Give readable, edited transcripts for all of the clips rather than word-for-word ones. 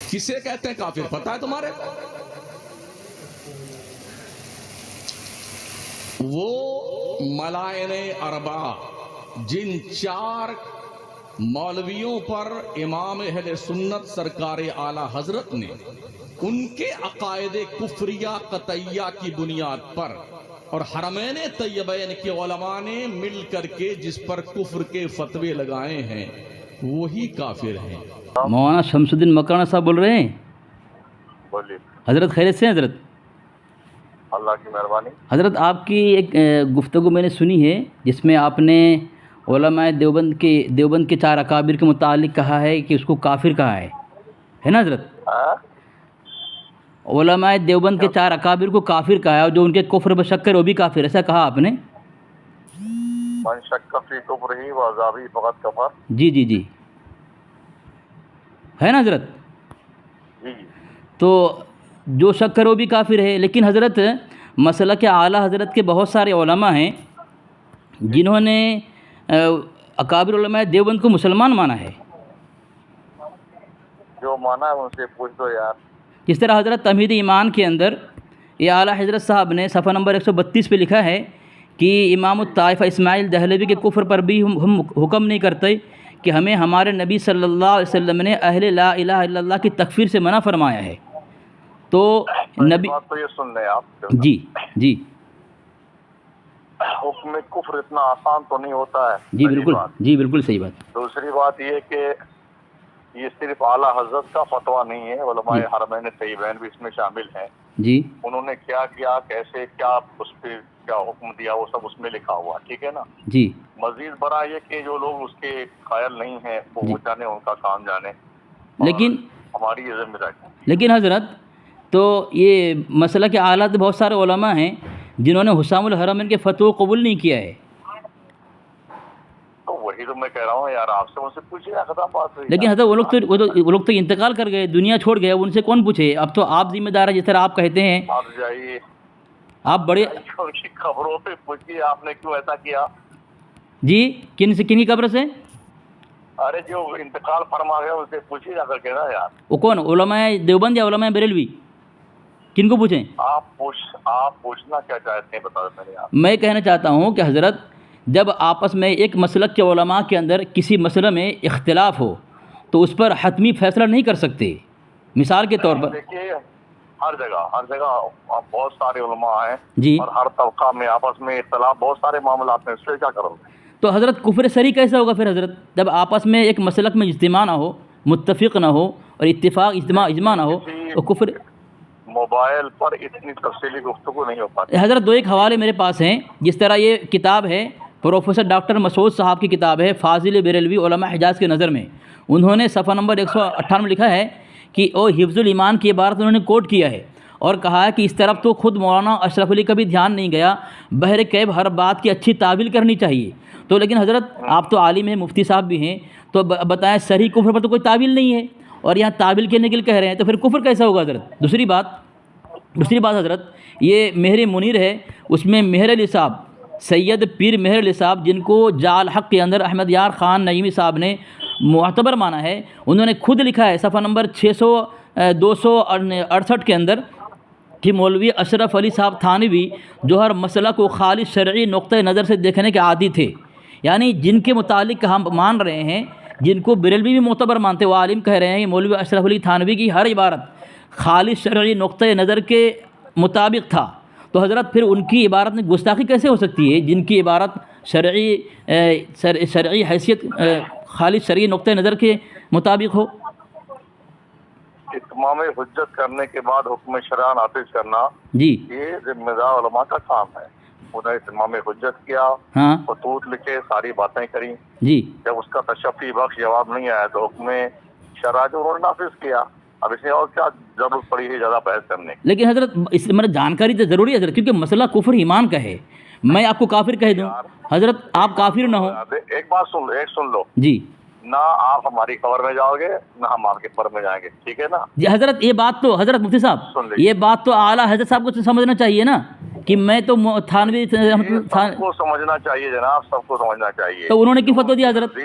کسے کہتے ہیں کافر پتہ ہے تمہارے؟ وہ ملائن اربعہ جن 4 مولویوں پر امام اہل سنت سرکار اعلی حضرت نے ان کے عقائد کفریہ قطعیہ کی بنیاد پر اور حرمین طیبین کے علماء نے مل کر کے جس پر کفر کے فتوے لگائے ہیں وہی کافر ہیں۔ مولانا شمس الدین مکرانا صاحب بول رہے ہیں؟ بولیے۔ حضرت خیریت سے ہیں حضرت؟ اللہ کی مہربانی۔ حضرت آپ کی ایک گفتگو میں نے سنی ہے جس میں آپ نے علماء دیوبند کے 4 اکابر کے متعلق کہا ہے کہ اس کو کافر کہا ہے نا حضرت؟ علماء دیوبند کے 4 اکابر کو کافر کہا ہے اور جو ان کے کفر بشک کرے وہ بھی کافر، ایسا کہا آپ نے؟ من شک فی کفرہ و عذابہ فقد کفر۔ جی جی جی ہے نا حضرت؟ جی تو جو شک کرے وہ بھی کافر ہے، لیکن حضرت مسئلہ کہ اعلیٰ حضرت کے بہت سارے علماء ہیں جنہوں نے اکابر علماء دیوبند کو مسلمان مانا ہے۔ جو مانا ہے ان سے پوچھ دو یار۔ جس طرح حضرت تمہید ایمان کے اندر یہ اعلیٰ حضرت صاحب نے صفحہ نمبر 132 پہ لکھا ہے کہ امام الطائفہ اسماعیل دہلوی کے کفر پر بھی ہم حکم نہیں کرتے کہ ہمیں ہمارے نبی صلی اللہ علیہ وسلم نے اہل لا الہ الا اللہ کی تکفیر سے منع فرمایا ہے۔ تو نبی بات تو یہ سن لیں آپ، جی جی حکم کفر اتنا آسان تو نہیں ہوتا ہے۔ جی بالکل جی بالکل صحیح بات۔ دوسری بات یہ کہ یہ صرف اعلیٰ حضرت کا فتویٰ نہیں ہے، علماء حرمین طیبین بھی اس میں شامل ہیں۔ جی انہوں نے کیا کیا، کیسے کیا، اس پہ کیا حکم دیا، وہ سب اس میں لکھا ہوا، ٹھیک ہے نا۔ جی مزید برآں یہ کہ جو لوگ اس کے قائل نہیں ہیں وہ جانے، ان کا کام جانے، لیکن ہماری یہ ذمہ داری۔ لیکن حضرت تو یہ مسئلہ کہ اعلیٰ بہت سارے علماء ہیں جنہوں نے حسام الحرمین کے فتوی قبول نہیں کیا ہے۔ تو وہی تو میں کہہ رہا ہوں یار، آپ سے ان سے پوچھیے، ختم بات ہوئی۔ لیکن حضرت وہ لوگ تو انتقال کر گئے، دنیا چھوڑ گئے، ان سے کون پوچھے؟ اب تو آپ ذمہ دار ہیں، جس طرح آپ کہتے ہیں آپ جائیے، آپ بڑے۔ ان کی خبروں پہ پوچھیے آپ نے کیوں ایسا کیا۔ جی کن کی قبر سے؟ ارے جو انتقال فرما گیا ان سے پوچھیے جا کر کے نا یار۔ وہ کون، علماء دیوبند یا علماء بریلوی؟ کن کو پوچھیں؟ آپ پوچھنا کیا چاہتے ہیں بتا دیں میں آپ۔ میں کہنا چاہتا ہوں کہ حضرت جب آپس میں ایک مسلک کے علماء کے اندر کسی مسئلہ میں اختلاف ہو تو اس پر حتمی فیصلہ نہیں کر سکتے۔ مثال کے طور پر دیکھیے، ہر جگہ بہت سارے علماء ہیں جی، اور ہر طبقہ میں آپس میں اختلاف بہت سارے معاملات ہیں، اس سے کیا کرو گے؟ تو حضرت کفر صریح کیسا ہوگا پھر حضرت؟ جب آپس میں ایک مسلک میں اجتماع نہ ہو، متفق نہ ہو اور اتفاق اجماع نہ ہو تو کفر۔ موبائل پر اتنی تفصیلی گفتگو نہیں ہو پاتی حضرت 2 ایک حوالے میرے پاس ہیں، جس طرح یہ کتاب ہے پروفیسر ڈاکٹر مسعود صاحب کی کتاب ہے فاضل بریلوی علماء حجاز کے نظر میں، انہوں نے صفحہ نمبر 158 میں لکھا ہے کہ او حفظ الایمان کی عبارت انہوں نے کوٹ کیا ہے اور کہا ہے کہ اس طرف تو خود مولانا اشرف علی کا بھی دھیان نہیں گیا، بہر کیب ہر بات کی اچھی تعویل کرنی چاہیے۔ تو لیکن حضرت آپ تو عالم ہیں، مفتی صاحب بھی ہیں، تو بتائیں صحیح کفر پر تو کوئی تعویل نہیں ہے اور یہاں تعویل کے نکل کہہ رہے ہیں، تو پھر کفر کیسا ہوگا حضرت؟ دوسری بات حضرت یہ مہر منیر ہے، اس میں مہر علی صاحب، سید پیر مہر علی صاحب، جن کو جال حق کے اندر احمد یار خان نعیمی صاحب نے معتبر مانا ہے، انہوں نے خود لکھا ہے صفحہ نمبر 268 کے اندر کہ مولوی اشرف علی صاحب تھانوی جو ہر مسئلہ کو خالص شرعی نقطہ نظر سے دیکھنے کے عادی تھے، یعنی جن کے متعلق ہم مان رہے ہیں، جن کو بریلوی بھی معتبر مانتے، وہ عالم کہہ رہے ہیں کہ مولوی اشرف علی تھانوی کی ہر عبارت خالص شرعی نقطہ نظر کے مطابق تھا، تو حضرت پھر ان کی عبارت میں گستاخی کیسے ہو سکتی ہے جن کی عبارت شرعی حیثیت خالص شرعی نقطہ نظر کے مطابق ہو؟ اتمام حجت کرنے کے بعد حکم شرع نافذ کرنا جی یہ ذمہ دار علماء کا کام ہے۔ انہیں اتمام حجت کیا، ہاں خطوط لکھے، ساری باتیں کریں، جی، جب اس کا تشفی بخش جواب نہیں آیا تو حکم شرع جو انہوں نے نافذ کیا۔ اب اس میں اور کیا ضرورت پڑی ہے زیادہ بحث کرنے کی؟ لیکن حضرت اس میں جانکاری تو ضروری ہے حضرت، کیونکہ مسئلہ کفر ایمان کا ہے، میں آپ کو کافر کہہ دوں حضرت آپ کافر نہ ہو۔ ایک بات سن لو جی نہ آپ ہماری خبر میں جاؤ گے نہ ہم آپ کے خبر میں جائیں گے، ٹھیک ہے نا جی حضرت؟ یہ بات تو حضرت مفتی سن صاحب، لیجیے۔ یہ بات تو اعلیٰ حضرت صاحب کو سمجھنا چاہیے نا کہ میں تو تھانوی سب کو سمجھنا چاہیے جناب، سب کو سمجھنا چاہیے۔ تو انہوں نے کیوں فتویٰ دیا حضرت؟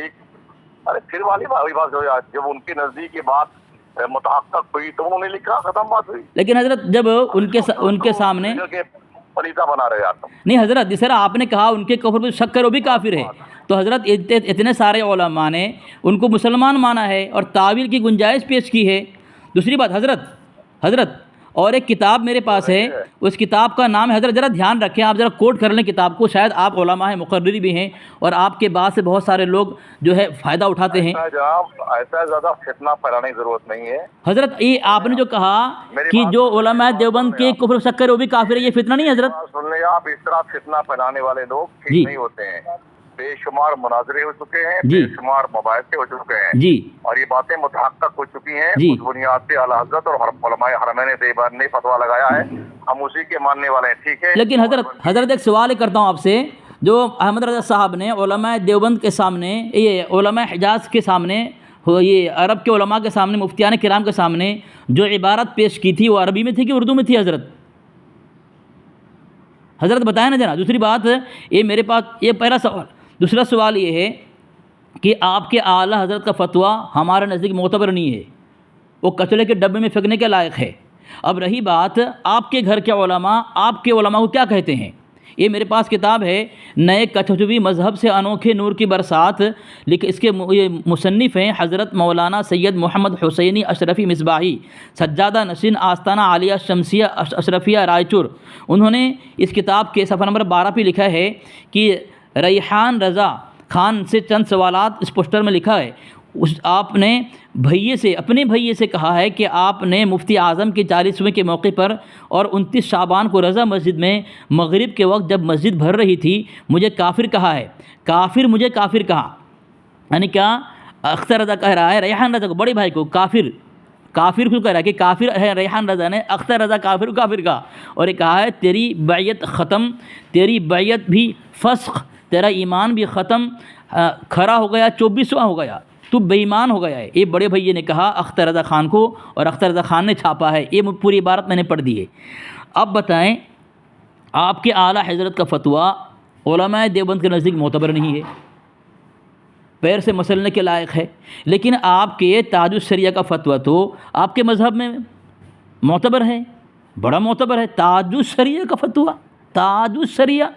ارے پھر والی بات جو جب ان کے نزدیک یہ بات متحقق ہوئی تو انہوں نے لکھا، ختم بات ہوئی. لیکن حضرت جب ان کے سامنے پلیتا بنا رہے آپ. نہیں حضرت، جس طرح آپ نے کہا ان کے کفر پہ شک کرو بھی کافر ہے، تو حضرت اتنے سارے علماء نے ان کو مسلمان مانا ہے اور تعویل کی گنجائش پیش کی ہے. دوسری بات حضرت اور ایک کتاب میرے پاس ہے، اس کتاب کا نام ہے، حضرت ذرا دھیان رکھیں، آپ ذرا کوٹ کر لیں کتاب کو، شاید آپ علماء ہیں، مقرری بھی ہیں، اور آپ کے بعد سے بہت سارے لوگ جو ہے فائدہ اٹھاتے ہیں. ایسا زیادہ فتنہ پھیلانے کی ضرورت نہیں ہے. حضرت یہ آپ نے جو کہا کہ جو علماء دیوبند کے کفر شک کرے وہ بھی کافر ہے، یہ فتنہ نہیں ہے حضرت؟ سن لیں آپ، اس طرح فتنہ پھیلانے والے لوگ ٹھیک نہیں ہوتے ہیں. بے شمار مناظرے ہو چکے ہیں، بے شمار مباحثے ہو چکے ہیں جی، اور یہ باتیں متحقق ہو چکی ہیں. اس بنیاد پہ اعلیٰ حضرت اور علماء حرمین دیوبند نے فتویٰ لگایا ہے، ہم اسی کے ماننے والے ہیں. ٹھیک ہے. لیکن حضرت ایک سوال کرتا ہوں آپ سے، جو احمد رضا صاحب نے علماء دیوبند کے سامنے، یہ علماء حجاز کے سامنے، یہ عرب کے علماء کے سامنے، مفتیان کرام کے سامنے جو عبارت پیش کی تھی وہ عربی میں تھی کہ اردو میں تھی حضرت بتائیں نا ذرا. دوسری بات یہ میرے پاس یہ پہلا سوال. دوسرا سوال یہ ہے کہ آپ کے اعلیٰ حضرت کا فتویٰ ہمارے نزدیک معتبر نہیں ہے، وہ کچرے کے ڈبے میں پھینکنے کے لائق ہے. اب رہی بات آپ کے گھر کے علماء، آپ کے علماء کو کیا کہتے ہیں. یہ میرے پاس کتاب ہے، نئے کچھوی مذہب سے انوکھے نور کی برسات، لیکن اس کے مصنف ہیں حضرت مولانا سید محمد حسینی اشرفی مصباحی، سجادہ نشین آستانہ عالیہ شمسیہ اشرفیہ رائچور. انہوں نے اس کتاب کے صفحہ نمبر 12 پہ لکھا ہے کہ ریحان رضا خان سے چند سوالات اس پوسٹر میں لکھا ہے. آپ نے اپنے بھائیے سے کہا ہے کہ آپ نے مفتی اعظم کے 40ویں کے موقع پر اور 29 شعبان کو رضا مسجد میں مغرب کے وقت جب مسجد بھر رہی تھی مجھے کافر کہا ہے. مجھے کافر کہا، یعنی کیا اختر رضا کہہ رہا ہے ریحان رضا کو، بڑے بھائی کو کافر کیوں کہہ رہا ہے کہ کافر ہے ریحان رضا نے اختر رضا کافر کہا، اور یہ کہا ہے تیری بیعت ختم، تیری بیعت بھی فسخ، تیرا ایمان بھی ختم، کھرا ہو گیا، 24واں ہو گیا، تو بے ایمان ہو گیا ہے. یہ بڑے بھائی نے کہا اختر رضا خان کو، اور اختر رضا خان نے چھاپا ہے. یہ پوری عبارت میں نے پڑھ دی ہے. اب بتائیں آپ کے اعلیٰ حضرت کا فتویٰ علماء دیوبند کے نزدیک معتبر نہیں ہے، پیر سے مسلنے کے لائق ہے، لیکن آپ کے تاج الشریعہ کا فتویٰ تو آپ کے مذہب میں معتبر ہے، بڑا معتبر ہے. تاج الشریعہ کا فتویٰ، تاج الشریعہ،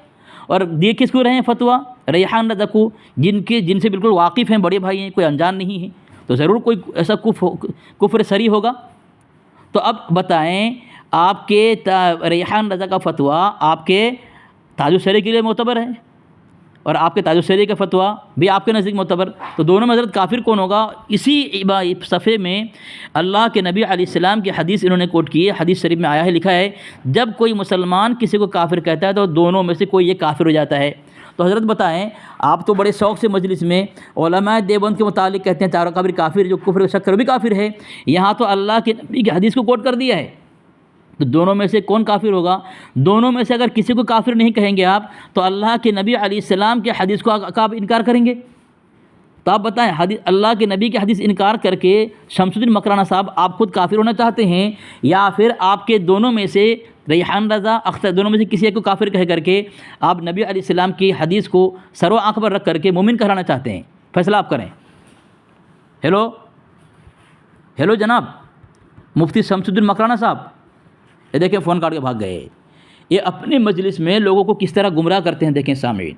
اور دیے کس کو رہے ہیں فتویٰ؟ ریحان رضا کو، جن سے بالکل واقف ہیں، بڑے بھائی ہیں، کوئی انجان نہیں ہے، تو ضرور کوئی ایسا کفر سری ہوگا. تو اب بتائیں آپ کے ریحان رضا کا فتویٰ آپ کے تاج الشریعہ کے لیے معتبر ہے، اور آپ کے تاج الشریعہ کا فتویٰ بھی آپ کے نزدیک معتبر، تو دونوں میں حضرت کافر کون ہوگا؟ اسی صفحے میں اللہ کے نبی علیہ السلام کی حدیث انہوں نے کوٹ کی ہے. حدیث شریف میں آیا ہے، لکھا ہے جب کوئی مسلمان کسی کو کافر کہتا ہے تو دونوں میں سے کوئی یہ کافر ہو جاتا ہے. تو حضرت بتائیں، آپ تو بڑے شوق سے مجلس میں علماء دیوبند کے متعلق کہتے ہیں چاروں قبر کافر، جو کفر شک کرو بھی کافر ہے، یہاں تو اللہ کے نبی کی حدیث کو کوٹ کر دیا ہے. تو دونوں میں سے کون کافر ہوگا؟ دونوں میں سے اگر کسی کو کافر نہیں کہیں گے آپ، تو اللہ کے نبی علیہ السلام کے حدیث کو آپ انکار کریں گے. تو آپ بتائیں، اللہ کے نبی کی حدیث انکار کر کے شمس الدین مکرانہ صاحب آپ خود کافر ہونا چاہتے ہیں، یا پھر آپ کے دونوں میں سے ریحان رضا اختر دونوں میں سے کسی ایک کو کافر کہہ کر کے آپ نبی علیہ السلام کی حدیث کو سر و آنکھ پر رکھ کر کے مومن کہلانا چاہتے ہیں؟ فیصلہ آپ کریں. ہیلو جناب مفتی شمس الدین مکرانہ صاحب، یہ دیکھیں فون کاٹ کے بھاگ گئے. یہ اپنے مجلس میں لوگوں کو کس طرح گمراہ کرتے ہیں، دیکھیں سامعین.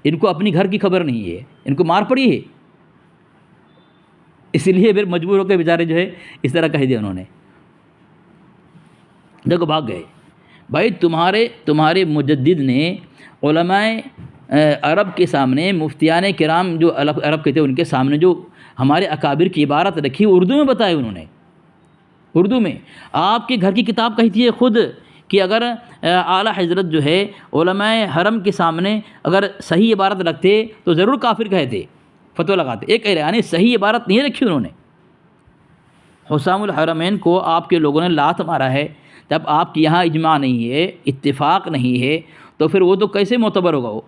ان کو اپنی گھر کی خبر نہیں ہے، ان کو مار پڑی ہے، اس لیے پھر مجبور ہو کے بیچارے جو ہے اس طرح کہہ دیا انہوں نے. دیکھو بھاگ گئے. بھائی تمہارے مجدد نے علماء عرب کے سامنے، مفتیان کرام جو عرب کے تھے ان کے سامنے جو ہمارے اکابر کی عبارت رکھی اردو میں بتائی انہوں نے. اردو میں آپ کے گھر کی کتاب کہتی ہے خود کہ اگر اعلیٰ حضرت جو ہے علماء حرم کے سامنے اگر صحیح عبارت رکھتے تو ضرور کافر کہتے، فتویٰ لگاتے. ایک یعنی صحیح عبارت نہیں رکھی انہوں نے. حسام الحرمین کو آپ کے لوگوں نے لات مارا ہے. جب آپ کے یہاں اجماع نہیں ہے، اتفاق نہیں ہے، تو پھر وہ تو کیسے معتبر ہوگا؟ وہ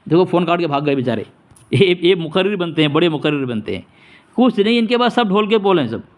دیکھو فون کاٹ کے بھاگ گئے بیچارے. یہ مقرر بنتے ہیں، بڑے مقرر بنتے ہیں. کچھ نہیں ان کے پاس، سب ڈھول کے بولیں سب.